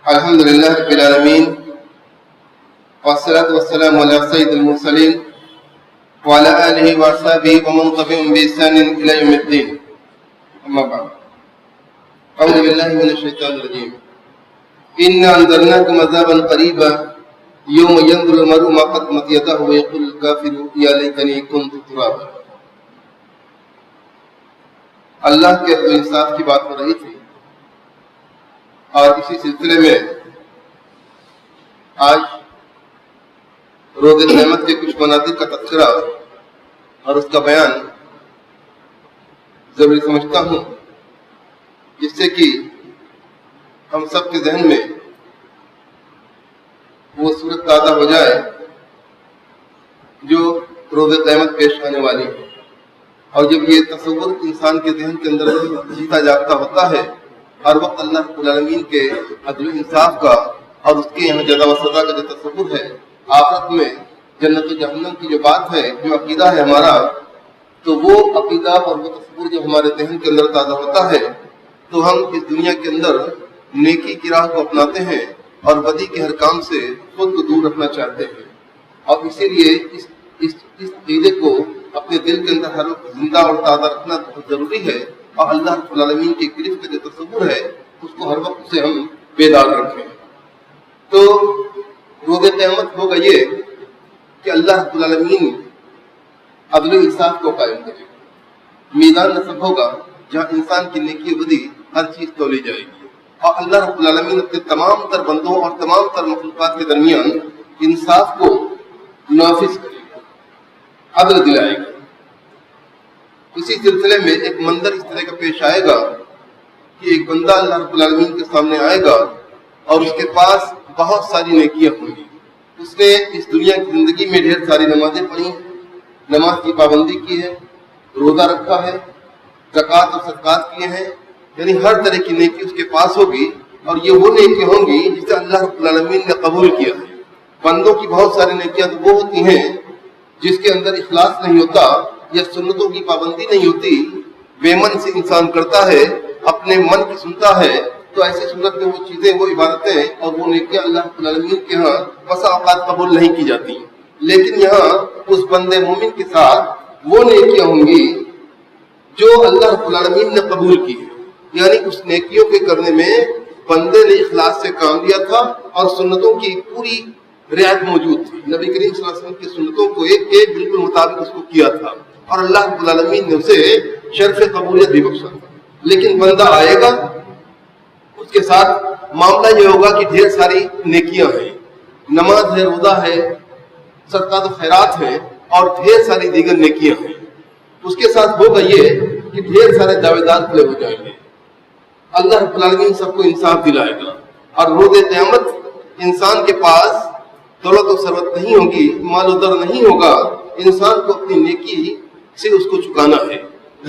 الحمد لله رب العالمين والصلاة والسلام على سيد المرسلين وعلى آله وصحبه ومن تبعهم بإحسان إلى يوم الدين. أما بعد، أعوذ بالله من الشيطان الرجيم. إنا أنذرناكم عذابا قريبا يوم ينظر المرء ما قدمت يداه ويقول الكافر يا ليتني كنت ترابا. اللہ کے عدل و انصاف کی بات ہو رہی تھی، اور اسی سلسلے میں آج روز قیامت کے کچھ مناظر کا تذکرہ اور اس کا بیان ضروری سمجھتا ہوں، جس سے کہ ہم سب کے ذہن میں وہ صورت تازہ ہو جائے جو روز قیامت پیش آنے والی ہے. اور جب یہ تصور انسان کے ذہن کے اندر جیتا جاگتا ہوتا ہے، ہر وقت اللہ رب العالمین کے عدل و انصاف کا اور اس کے یہاں جزا و سزا کا جو تصور ہے، آخرت میں جنت و جہنم کی جو بات ہے، جو عقیدہ ہے ہمارا، تو وہ عقیدہ اور وہ تصور جب ہمارے ذہن کے اندر تازہ ہوتا ہے تو ہم اس دنیا کے اندر نیکی کی راہ کو اپناتے ہیں اور بدی کے ہر کام سے خود کو دور رکھنا چاہتے ہیں. اور اسی لیے اس عقیدے کو اپنے دل کے اندر ہر وقت زندہ اور تازہ رکھنا بہت ضروری ہے، اور اللہ رب العالمین کی گرفت کا جو تصور ہے اس کو ہر وقت سے ہم بیدار رکھیں. تو روز قیامت ہوگا یہ کہ اللہ رب العالمین عدل و انصاف کو قائم کرے گا. میدان نصب ہوگا جہاں انسان کی نیکی و بدی ہر چیز تولی جائے گی، اور اللہ رب العالمین اپنے تمام تر بندوں اور تمام تر مخلوقات کے درمیان انصاف کو نافذ کرے گا، عدل دلائے گا. اسی سلسلے میں ایک منظر اس طرح کا پیش آئے گا کہ ایک بندہ اللہ رب العالمین کے سامنے آئے گا اور اس کے پاس بہت ساری نیکیاں ہوں گی. اس نے اس دنیا کی زندگی میں ڈھیر ساری نمازیں پڑھی، نماز کی پابندی کی ہے، روزہ رکھا ہے، زکوٰۃ اور صدقات کیے ہیں، یعنی ہر طرح کی نیکی اس کے پاس ہوگی. اور یہ وہ نیکی ہوں گی جسے اللہ رب العالمین نے قبول کیا ہے. بندوں کی بہت ساری نیکیاں تو وہ ہوتی ہیں جس کے اندر اخلاص نہیں ہوتا یا سنتوں کی پابندی نہیں ہوتی، بے من سے انسان کرتا ہے، اپنے من کی سنتا ہے، تو ایسی صورت میں وہ چیزیں، وہ عبادتیں اور وہ نیکیاں اللہ رب العالمین کے ہاں بسا اوقات قبول نہیں کی جاتی. لیکن یہاں اس بندے مومن کے ساتھ وہ نیکیاں ہوں گی جو اللہ رب العالمین نے قبول کی ہے، یعنی اس نیکیوں کے کرنے میں بندے نے اخلاص سے کام لیا تھا اور سنتوں کی پوری رعایت موجود تھی. نبی کریم صلی اللہ علیہ وسلم کی سنتوں کو ایک ایک بالکل مطابق اس کو کیا تھا، اور اللہ رب العالمین نے اسے شرف قبولیت بھی بخشا. لیکن بندہ آئے گا، اس کے ساتھ معاملہ یہ ہوگا کہ ڈھیر ساری نیکیاں ہیں، نماز ہے، روزہ ہے، صدقات و خیرات ہیں، اور ڈھیر ساری دیگر نیکیاں ہیں. اس کے ساتھ ہوگا یہ کہ ڈھیر سارے دعوے دار کھڑے ہو جائیں گے. اللہ رب العالمین سب کو انصاف دلائے گا، اور روز قیامت انسان کے پاس دولت و ثروت نہیں ہوگی، مال و در نہیں ہوگا. انسان کو اپنی نیکی سے اس کو چکانا ہے،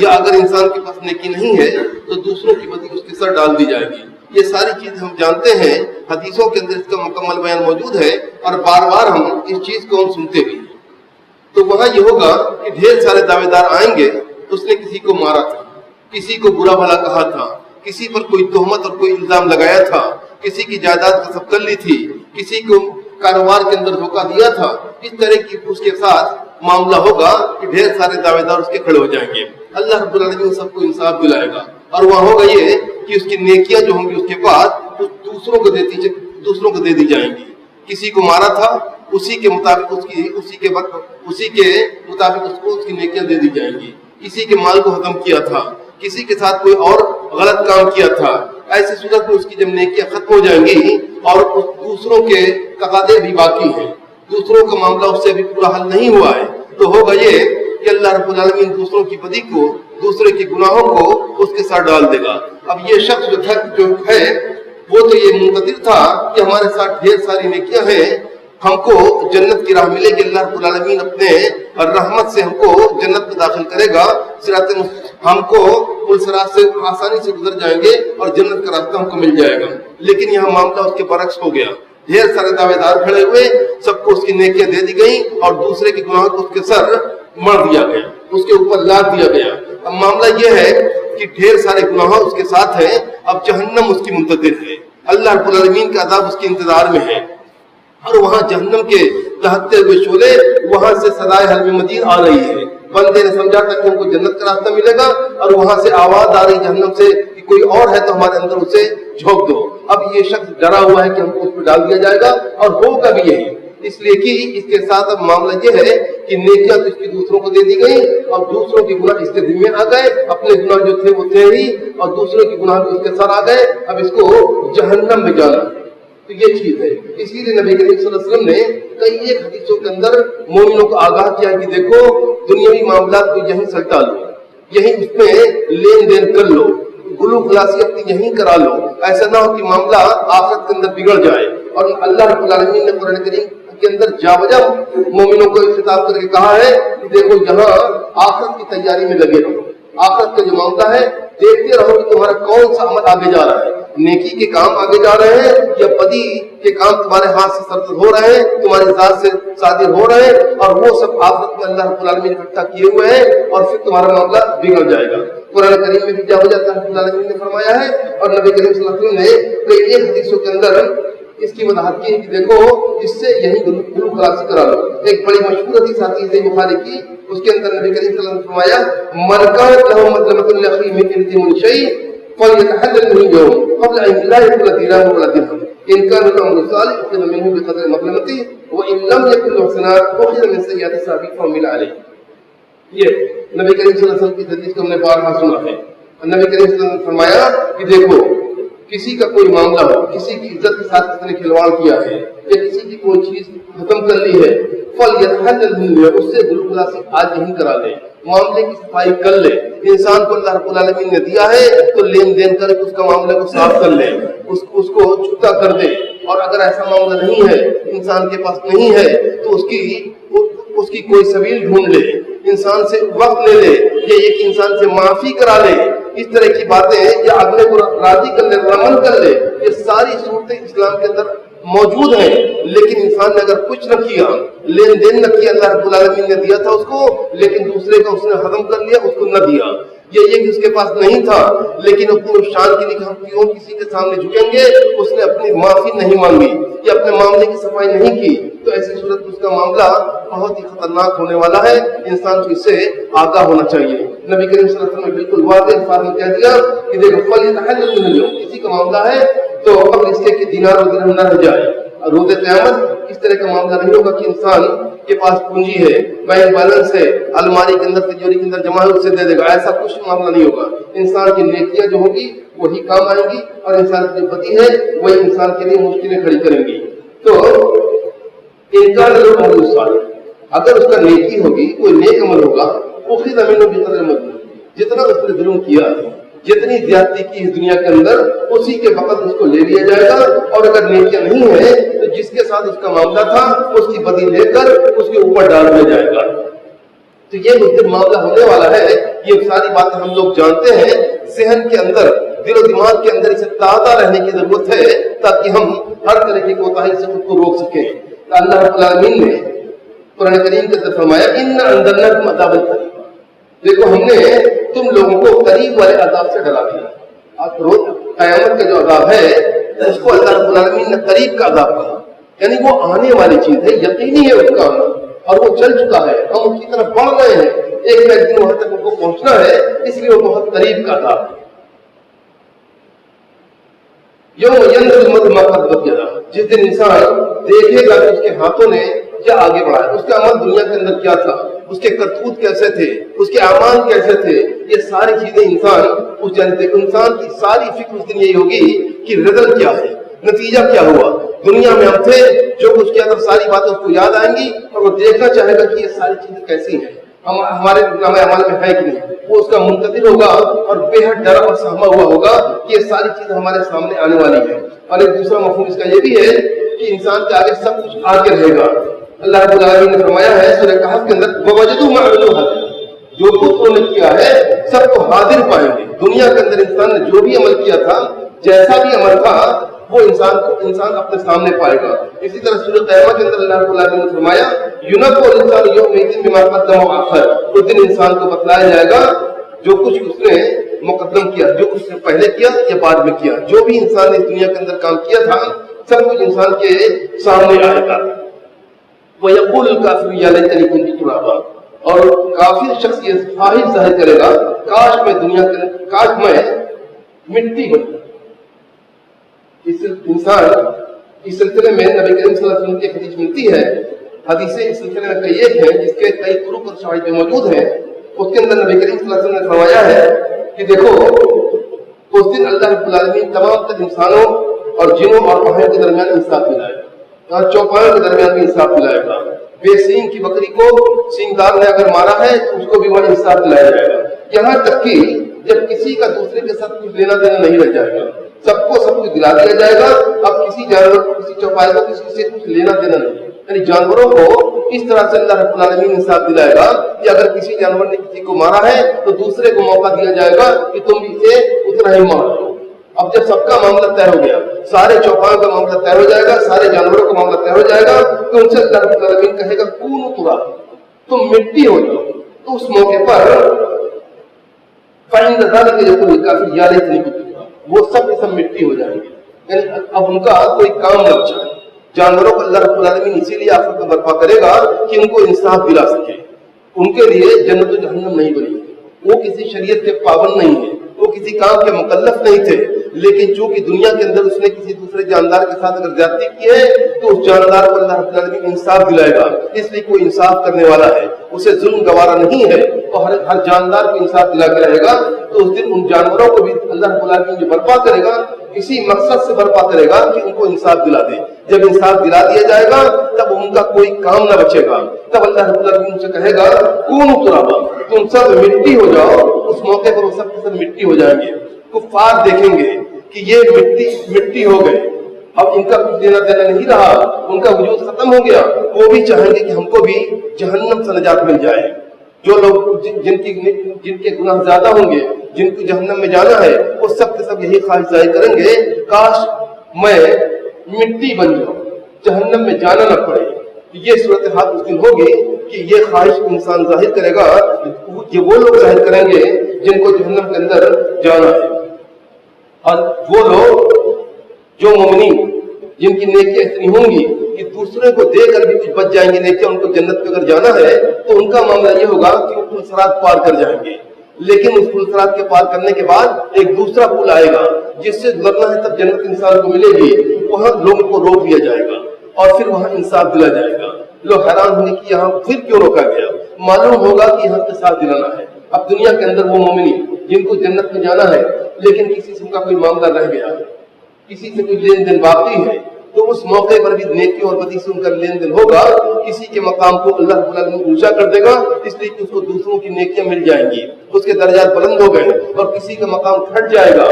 یا اگر انسان کے پاس نیکی نہیں ہے تو دوسروں کی بدی اس کے سر ڈال دی جائے گی. یہ ساری چیزیں ہم جانتے ہیں، حدیثوں کے اندر اس کا مکمل بیان موجود ہے، اور بار بار ہم اس چیز کو ہم سنتے بھی ہیں. تو وہاں یہ ہوگا کہ ڈھیر سارے دعوے دار آئیں گے. اس نے کسی کو مارا تھا، کسی کو برا بھلا کہا تھا، کسی پر کوئی تہمت اور کوئی الزام لگایا تھا، کسی کی جائیداد غصب کر لی تھی، کسی کو کاروبار کے اندر دھوکہ دیا تھا. اس طرح کی اس کے ساتھ معاملہ ہوگا کہ ڈھیر سارے دعوے دار اس کے کھڑے ہو جائیں گے. اللہ رب العالمین سب کو انصاف دلائے گا، اور وہاں ہوگا یہ کہ اس کی نیکیاں جو ہوں گی اس کے پاس دوسروں کو دے دی جائیں گی. کسی کو مارا تھا، اسی کے مطابق اس کو اس کی نیکیاں دے دی جائیں گی. کسی کے مال کو ختم کیا تھا، کسی کے ساتھ کوئی اور غلط کام کیا تھا، ایسی صورت میں اس کی جب نیکیاں ختم ہو جائیں گی اور دوسروں کے تقاضے بھی باقی ہیں، دوسروں کا معاملہ اس سے ابھی پورا حل نہیں ہوا ہے، تو ہوگا یہ کہ اللہ رب العالمین دوسروں کی بدی کو، دوسرے کے گناہوں کو اس کے ساتھ ڈال دے گا. اب یہ شخص جو ہے وہ تو یہ منتظر تھا کہ ہمارے ساتھ ڈھیر ساری نیکیاں ہیں، ہم کو جنت کی راہ ملے گی، اللہ رب العالمین اپنے رحمت سے ہم کو جنت میں داخل کرے گا، ہم کو پل صراط سے آسانی سے گزر جائیں گے اور جنت کا راستہ ہم کو مل جائے گا. لیکن یہاں معاملہ اس کے برعکس ہو گیا. ڈھیر سارے دعوے دار کھڑے ہوئے، سب کو اس کی نیکیاں دے دی گئیں اور دوسرے کے گناہوں کو اس کے سر مڑ دیا گیا، اس کے اوپر لاد دیا گیا. اب معاملہ یہ ہے کہ ڈھیر سارے گناہ اس کے ساتھ ہیں، اب جہنم اس کی منتظر ہے. اللہ رب العالمین کا عذاب اس کے انتظار میں ہے، اور وہاں جہنم کے دہتے ہوئے شعلے وہاں سے صدائے حلم مجید آ رہی ہے۔ بندے نے سمجھا تھا کہ ہم کو جنت کا راستہ ملے گا، اور وہاں سے آواز آ رہی جہنم سے کہ کوئی اور ہے تو ہمارے اندر اسے جھونک دو۔ اب یہ شخص ڈرا ہوا ہے کہ ہم کو اس پہ ڈال دیا جائے گا، اور ہوگا بھی یہی، اس لیے کہ اس کے ساتھ اب معاملہ یہ ہے کہ نیکیاں تو اس کی دوسروں کو دے دی گئی، اور دوسروں کے گناہ اس کے ذمے آ گئے، اپنے گناہ جو تھے وہ تھے ہی، اور دوسروں کے گناہ اس کے سر آ گئے، اب اس کو جہنم میں جانا۔ تو یہ چیز ہے، اسی لیے نبی کریم صلی اللہ علیہ وسلم نے کئی ایک حدیثوں کے اندر مومنوں کو آگاہ کیا کہ دیکھو دنیاوی معاملات کو یہیں سلٹا لو، یہیں اس میں لین دین کر لو، گلو خلاصی اپنی یہیں کرا لو، ایسا نہ ہو کہ معاملہ آخرت کے اندر بگڑ جائے۔ اور اللہ رب العالمین نے قرآن کریم کے اندر جا بجا مومنوں کو خطاب کر کے کہا ہے کہ دیکھو یہاں آخرت کی تیاری میں لگے رہو، آخرت کا جو معاملہ ہے دیکھتے رہو کہ تمہارا کون سا عمل آگے جا رہا ہے، نیکی کے کام آگے جا رہے ہیں یا بدی کے کام تمہارے ہاتھ سے سرزد ہو رہے ہیں، تمہاری ذات سے صادر ہو رہے ہیں، اور وہ سب آخرت میں اللہ رب العالمین نے اکٹھا کیے ہوئے ہیں، اور پھر تمہارا معاملہ بگڑ جائے گا۔ قرآن کریم میں بھی کیا ہو جاتا ہے، رب العالمین نے فرمایا ہے، اور نبی کریم صلی اللہ علیہ وسلم نے کئی ایک حدیثوں کے اندر اس کی وضاحت کی ہے کہ دیکھو اس سے یہی گلو خلاصی کرا لو۔ ایک بڑی مشہور حدیث آتی ہے صحیح بخاری کی، اس کے اندر نبی کریم صلی اللہ علیہ وسلم نے فرمایا من كانت له مظلمة لأخيه من إرث من شيء فليتحلل منه اليوم قبل أن لا يكون دينار ولا درهم إن كان له عمل صالح أخذ منه بقدر مظلمته وإن لم يكن له حسنات أخذ من سيئات السابق فحمل عليه۔ یہ نبی کریم صلی اللہ علیہ وسلم کی حدیث کو ہم نے بارہا سنا ہے۔ نبی کریم صلی اللہ علیہ وسلم نے فرمایا کہ دیکھو کسی کا کوئی معاملہ ہو، کسی کی عزت کے ساتھ کسی نے کھلواڑ کیا ہے یا کسی کی کوئی چیز ختم کر لی ہے، فَلْيَتَحَلَّلْ مِنْهُ، اس سے گلو خلاصی آج یہیں کرا لے، معاملے کی صفائی کر لے۔ انسان کو اللہ رب العالمین نے دیا ہے تو لین دین کر کے اس کا معاملے کو صاف کر لے، اس کو چھٹا کر دے، اور اگر ایسا معاملہ نہیں ہے، انسان کے پاس نہیں ہے، تو اس کی کوئی سبیل ڈھونڈ لے، انسان سے وقت لے لے، یا ایک انسان سے معافی کرا لے، اس طرح کی باتیں، یا اگلے کو راضی کر لے، رمن کر لے، یہ ساری صورتیں اسلام کے اندر موجود ہیں۔ لیکن انسان نے اگر کچھ نہ کیا، لین دین نہ کیا، اللہ رب العالمین نے دیا تھا اس کو، لیکن دوسرے کا اس نے ختم کر لیا، اس کو نہ دیا، یہ کہ اس کے پاس نہیں تھا لیکن اپنی شان کے لیے ہم کیوں کسی کے سامنے جھکیں گے، اس نے اپنی معافی نہیں مانگی یا اپنے معاملے کی صفائی نہیں کی، تو ایسی صورت میں اس کا معاملہ بہت ہی خطرناک ہونے والا ہے۔ انسان کو اس سے آگاہ ہونا چاہیے۔ نبی کریم صلی اللہ علیہ وسلم نے بالکل واضح الفاظ میں کہہ دیا کہ دیکھو فَلْيَتَحَلَّلْ مِنْهُ، کسی کا معاملہ ہے تو قبل اس کے دینار و درہم نہ رہ جائے۔ روز قیامت اس طرح کا معاملہ نہیں ہوگا کہ انسان کے پاس پونجی ہے، بینک بیلنس ہے، الماری کے اندر تجوری کے اندر جمع ہے، اسے دے دے گا، ایسا کچھ معاملہ نہیں ہوگا۔ انسان کی نیکیاں جو ہوگی وہی کام آئیں گی، اور انسان کی بدی ہے وہی انسان کے لیے مشکلیں کھڑی کریں گی۔ تو انکار لوگ عمل صالح، اگر اس کا نیکی ہوگی، کوئی نیک عمل ہوگا، اخذ منہ بقدر مظلوم، جتنا اس نے ظلم کیا، جتنی زیادتی کی اس دنیا کے اندر، اسی کے وقت اس کو لے لیا جائے گا، اور اگر نیکیاں نہیں ہے تو جس کے ساتھ اس کا معاملہ تھا اس کی بدی لے کر اس کے اوپر ڈال دیا جائے گا۔ تو یہ اس دن معاملہ ہونے والا ہے، یہ ساری باتیں ہم لوگ جانتے ہیں، ذہن کے اندر، دل و دماغ کے اندر اسے تازہ رہنے کی ضرورت ہے تاکہ ہم ہر طرح کی کوتاہی سے خود کو روک سکیں۔ اللہ رب العالمین نے قرآن کریم کے اندر فرمایا اِنَّا أَنذَرْنَاكُمْ عَذَابًا قَرِيبًا، دیکھو ہم نے تم لوگوں کو قریب والے عذاب سے ڈرا دیا۔ اب روز قیامت کا جو عذاب ہے اس کو اللہ رب العالمین نے قریب کا عذاب کہا، یعنی وہ آنے والی چیز ہے، یقینی ہے اس کا آنا، اور وہ چل چکا ہے، ہم اس کی طرف بڑھ رہے ہیں، ایک نہ ایک دن وہاں تک ان کو پہنچنا ہے، اس لیے وہ بہت قریب کا عذاب ہے۔ یوم ينظر المرء ما قدمت یداہ، جس دن انسان دیکھے گا کہ اس کے ہاتھوں نے کیا آگے بڑھایا، اس کا عمل دنیا کے اندر کیا تھا، اس کے کرتوت کیسے تھے، اس کے اعمال کیسے تھے، یہ ساری چیزیں انسان اس جانتے۔ انسان کی ساری فکر اس دن یہی ہوگی کہ رزلٹ کیا ہے، نتیجہ کیا ہوا۔ دنیا میں ہم تھے، جو کچھ کیا تھا ساری باتیں اس کو یاد آئیں گی، اور وہ دیکھنا چاہے گا کہ یہ ساری چیزیں کیسی ہیں، ہمارے نامہ اعمال میں ہے کہ نہیں۔ وہ اس کا منتظر ہوگا اور بے حد ڈرا اور سہما ہوا ہوگا کہ یہ ساری چیزیں ہمارے سامنے آنے والی ہیں۔ اور ایک دوسرا مفہوم اس کا یہ بھی ہے کہ انسان کے آگے سب کچھ آگے رہے گا۔ اللہ رب العالمین نے فرمایا ہے سورہ کہف کے اندر وَوَجَدُوا مَا عَمِلُوا حَاضِرًا، جو کچھ انہوں نے کیا ہے سب کو حاضر پائیں گے۔ دنیا کے اندر انسان نے جو بھی عمل کیا تھا، جیسا بھی عمل تھا، وہ انسان اپنے سامنے پائے گا۔ اسی طرح سورہ قیامہ کے اندر اللہ رب العالمین نے فرمایا يُنَبَّأُ الْإِنسَانُ يَوْمَئِذٍ بِمَا قَدَّمَ وَأَخَّرَ، اس دن انسان کو بتلایا جائے گا جو کچھ اس نے مقدم کیا، جو اس نے پہلے کیا یا بعد میں کیا، جو بھی انسان نے اس دنیا کے اندر کام کیا تھا سب کچھ انسان کے سامنے آئے گا۔ وَيَقُولُ الْكَافِرُ يَا لَيْتَنِي كُنتُ تُرَابًا، اور کافر شخص یہ خواہش ظاہر کرے گا کاش میں دنیا کے کاش میں مٹی بن۔ اس انسان اس سلسلے میں نبی کریم صلی اللہ علیہ وسلم کی حدیث ملتی ہے، حدیثیں اس سلسلے میں کئی ایک ہیں جس کے کئی طرق اور شواہد موجود ہیں۔ اس کے اندر نبی کریم صلی اللہ علیہ وسلم نے فرمایا ہے کہ دیکھو اس دن اللہ رب العالمین تمام تر انسانوں اور جنوں اور پہاڑوں کے درمیان انصاف دلائے گا، اور چوپایوں کے درمیان بھی انصاف دلائے گا۔ بے سینگ کی بکری کو سینگدار نے اگر مارا ہے تو اس کو بھی وہاں انصاف دلایا جائے گا، یہاں تک کہ جب کسی کا دوسرے کے ساتھ کچھ لینا دینا نہیں رہ جائے گا، سب کو سب کچھ دلا دیا جائے گا۔ اب کسی جانور کو کسی چوپائے کو کسی سے کچھ لینا دینا نہیں، یعنی جانوروں کو اس طرح سے اللہ رب العالمین انصاف دلائے گا کہ اگر کسی جانور نے کسی کو مارا ہے تو دوسرے کو موقع دیا جائے گا کہ تم اسے اتنا ہی مار دو۔ اب جب سب کا معاملہ طے ہو گیا، سارے چوپایوں کا معاملہ طے ہو جائے گا، سارے جانوروں کا معاملہ طے ہو جائے گا، تو ان سے اللہ رب العالمین کہے گا کونوا ترابا، تم مٹی ہو جاؤ۔ تو اس موقع پر فَعِندَ ذَلِكَ يَقُولُ الْكَافِرُ يَا لَيْتَنِي كُنتُ تُرَابًا، وہ سب کے سب مٹی ہو جائیں گے، یعنی اب ان کا کوئی کام نہ بچا۔ جانوروں کو اللہ رب العالمین اسی لیے آخرت میں برپا کرے گا کہ ان کو انصاف دلا سکے، ان کے لیے جنت و جہنم نہیں بنی، وہ کسی شریعت کے پابند نہیں ہے، وہ کسی کام کے مکلف نہیں تھے، لیکن چونکہ دنیا کے اندر اس نے کسی دوسرے جاندار کے ساتھ اگر زیادتی کی ہے تو اس جاندار کو اللہ رب العالمین انصاف دلائے گا، اس لیے کوئی انصاف کرنے والا ہے، اسے ظلم گوارا نہیں ہے، اور ہر جاندار کو انصاف دلا کے رہے گا۔ تو اس دن ان جانوروں کو بھی اللہ رب العالمین جو برپا کرے گا اسی مقصد سے برپا کرے گا کہ ان کو انصاف دلا دے۔ جب انصاف دلا دیا جائے گا تب ان کا کوئی کام نہ بچے گا، تب اللہ رب العالمین ان سے کہے گا کونوا ترابا، تم سب مٹی ہو جاؤ۔ اس موقع پر وہ سب کے سب مٹی ہو جائیں گے۔ کفار دیکھیں گے کہ یہ مٹی ہو گئے، اب ان کا کچھ دینا دینا نہیں رہا، ان کا وجود ختم ہو گیا، وہ بھی چاہیں گے کہ ہم کو بھی جہنم سے نجات مل جائے۔ جو لوگ جن کے گناہ زیادہ ہوں گے، جن کو جہنم میں جانا ہے، وہ سب کے سب یہی خواہش ظاہر کریں گے کاش میں مٹی بن جاؤں، جہنم میں جانا نہ پڑے۔ یہ صورتحال اس دن ہوگی کہ یہ خواہش انسان ظاہر کرے گا، یہ وہ لوگ ظاہر کریں گے جن کو جہنم کے اندر جانا ہے، اور وہ لوگ جو مومنین جن کی نیکیاں اتنی ہوں گی کہ دوسرے کو دے کر بھی کچھ بچ جائیں گے نیکیاں، ان کو جنت پہ اگر جانا ہے تو ان کا معاملہ یہ ہوگا کہ وہ پل صراط پار کر جائیں گے، لیکن اس پل صراط کے پار کرنے کے بعد ایک دوسرا پل آئے گا جس سے گزرنا ہے، تب جنت انسان کو ملے گی، وہاں لوگوں کو روک دیا جائے گا اور پھر وہاں انصاف دلا جائے گا۔ لوگ حیران ہونے کی یہاں پھر کیوں روکا گیا، معلوم ہوگا کہ یہاں پہ ساتھ دلانا ہے۔ اب دنیا کے اندر وہ مومنین جن کو جنت میں جانا ہے لیکن کسی سے ان کا کوئی معاملہ رہ گیا، کسی سے کوئی لین دین باقی ہے، تو اس موقع پر بھی نیکی اور بدی سے ان کا لین دین ہوگا۔ کسی کے مقام کو اللہ رب العالمین اونچا کر دے گا اس لیے کہ اس کو دوسروں کی نیکیاں مل جائیں گی، اس کے درجات بلند ہو گئے، اور کسی کا مقام گھٹ جائے گا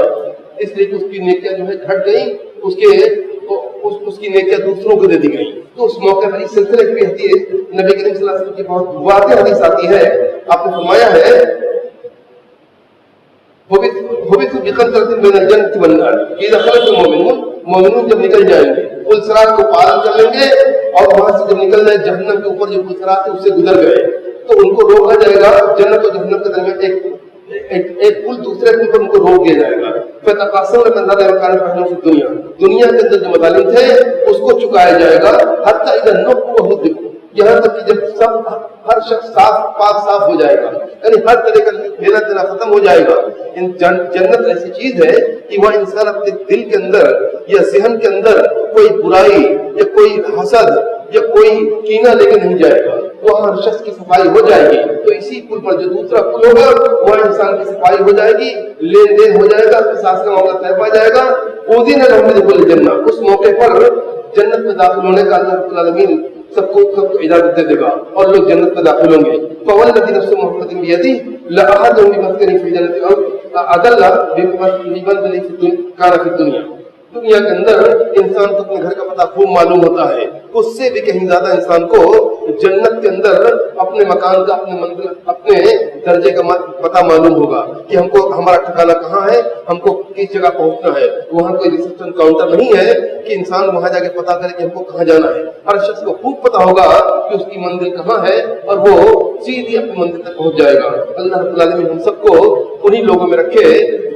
اس لیے کہ اس کی نیکیاں جو ہے گھٹ گئیں، اس کی نیکیاں دوسروں کو دے دی گئیں۔ تو اس موقع پر اس سلسلے کی حدیث نبی کریم صلی اللہ علیہ وسلم کی بہت واضح حدیث آتی ہے، آپ نے فرمایا ہے مومنون جب نکل جائیں گے پل صراط کو پار کر لیں گے، اور وہاں سے جب نکل جائے جہنم کے اوپر جو پل صراط ہے اس سے گزر گئے تو ان کو روکا جائے گا، جنت اور جہنم کے درمیان ایک پل دوسرے پل پر ان کو روک دیا جائے گا۔ دنیا کے اندر جو مظالم تھے اس کو چکایا جائے گا، حتیٰ اذا نقوا یہاں تک کہ جب سب ہر شخص صاف ہو جائے گا، یعنی ہر طرح کا لینا دینا ختم ہو جائے گا۔ جنت ایسی چیز ہے کہ وہ انسان اپنے دل کے اندر یا ذہن کے اندر کوئی برائی یا کوئی حسد یا کوئی کینہ لے کے نہیں جائے گا، وہاں ہر شخص کی صفائی ہو جائے گی۔ تو اسی پل پر جو دوسرا پل ہوگا وہاں انسان کی صفائی ہو جائے گی، لین دین ہو جائے گا، قصاص کا معاملہ طے پا جائے گا۔ اذن لهم بدخول الجنہ، اس موقع پر جنت میں داخل ہونے کا اللہ رب العالمین سب کو اجازت دے دے گا اور لوگ جنت میں داخل ہوں گے۔ فوالذی نفس محمد بیدہ لأحدهم بمسکن فی جنت اضل بمنزل کان فی الدنیا، دنیا کے اندر انسان کو اپنے گھر کا پتہ خوب معلوم ہوتا ہے، اس سے بھی کہیں زیادہ انسان کو جنت کے اندر اپنے مکان کا، اپنے منزل، اپنے درجے کا پتہ معلوم ہوگا کہ ہم کو ہمارا ٹھکانہ کہاں ہے، ہم کو کس جگہ پہنچنا ہے۔ وہاں کوئی ریسپشن کاؤنٹر نہیں ہے کہ انسان وہاں جا کے پتہ کرے کہ ہم کو کہاں جانا ہے۔ ہر شخص کو خوب پتہ ہوگا کہ اس کی منزل کہاں ہے اور وہ سیدھی اپنی منزل تک پہنچ جائے گا۔ اللہ رب العالمین ہم سب کو انہی لوگوں میں رکھے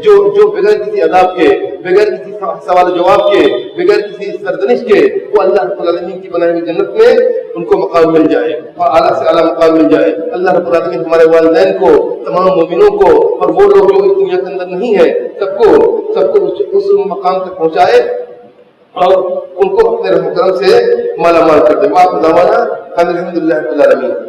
جو بغیر کسی عذاب کے، بغیر کسی سوال جواب کے، بغیر کسی سرزنش کے وہ اللہ رب العالمین کی بنائی ہوئی جنت میں ان کو مقام مل جائے اور اعلیٰ سے اعلیٰ مقام مل جائے۔ اللہ رب العالمین ہمارے والدین کو، تمام مومنوں کو اور وہ لوگ جو اس دنیا کے اندر نہیں ہے سب کو اس مقام تک پہنچائے اور ان کو اپنے رحم کرم سے مالا مال کر دے۔ وآخر دعوانا الحمد للہ رب العالمین۔